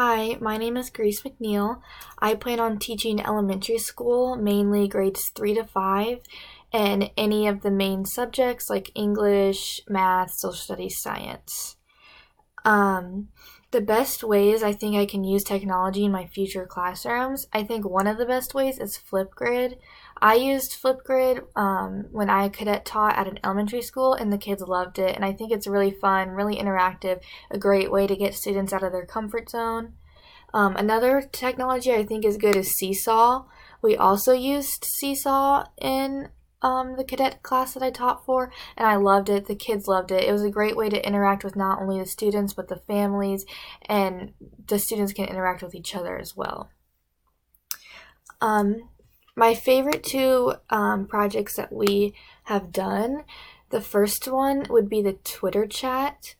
Hi, my name is Grace McNeil. I plan on teaching elementary school, mainly grades 3 to 5, and any of the main subjects like English, math, social studies, science. Um, the best ways I think I can use technology in my future classrooms, I think one of the best ways is Flipgrid. I used Flipgrid when I cadet taught at an elementary school, and the kids loved it. And I think it's really fun, really interactive, a great way to get students out of their comfort zone. Another technology I think is good is Seesaw. We also used Seesaw in the cadet class that I taught for, and I loved it. The kids loved it. It was a great way to interact with not only the students, but the families, and the students can interact with each other as well. My favorite two projects that we have done, the first one would be the Twitter chat.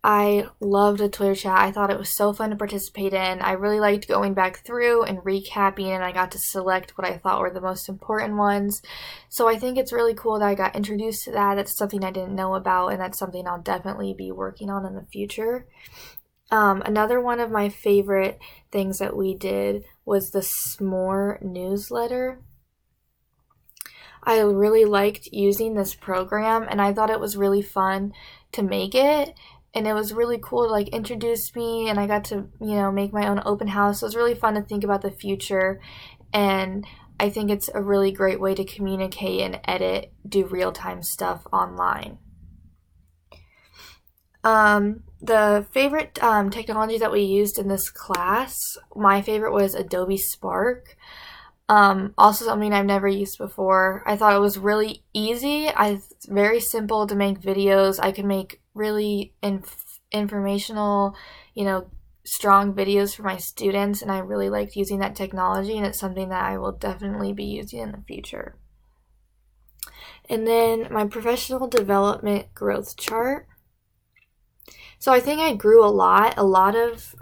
I loved the Twitter chat. I thought it was so fun to participate in. I really liked going back through and recapping, and I got to select what I thought were the most important ones. So I think it's really cool that I got introduced to that. That's something I didn't know about, and that's something I'll definitely be working on in the future. Another one of my favorite things that we did was the S'more newsletter. I really liked using this program, and I thought it was really fun to make it. And it was really cool to introduce me, and I got to, make my own open house. It was really fun to think about the future, and I think it's a really great way to communicate and edit, do real-time stuff online. The favorite technology that we used in this class, my favorite was Adobe Spark. Also something I've never used before. I thought it was really easy. Very simple to make videos. I could make really informational, strong videos for my students, and I really liked using that technology, and it's something that I will definitely be using in the future. And then my professional development growth chart. So I think I grew a lot of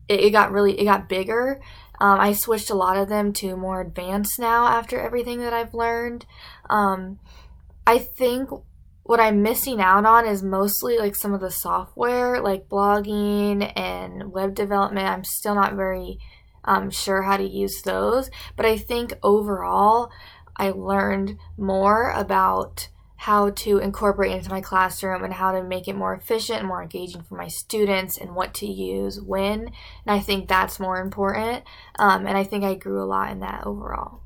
it got bigger. I switched a lot of them to more advanced now after everything that I've learned. I think what I'm missing out on is mostly some of the software, like blogging and web development. I'm still not very sure how to use those, but I think overall I learned more about how to incorporate into my classroom and how to make it more efficient and more engaging for my students, and what to use when. And I think that's more important. And I think I grew a lot in that overall.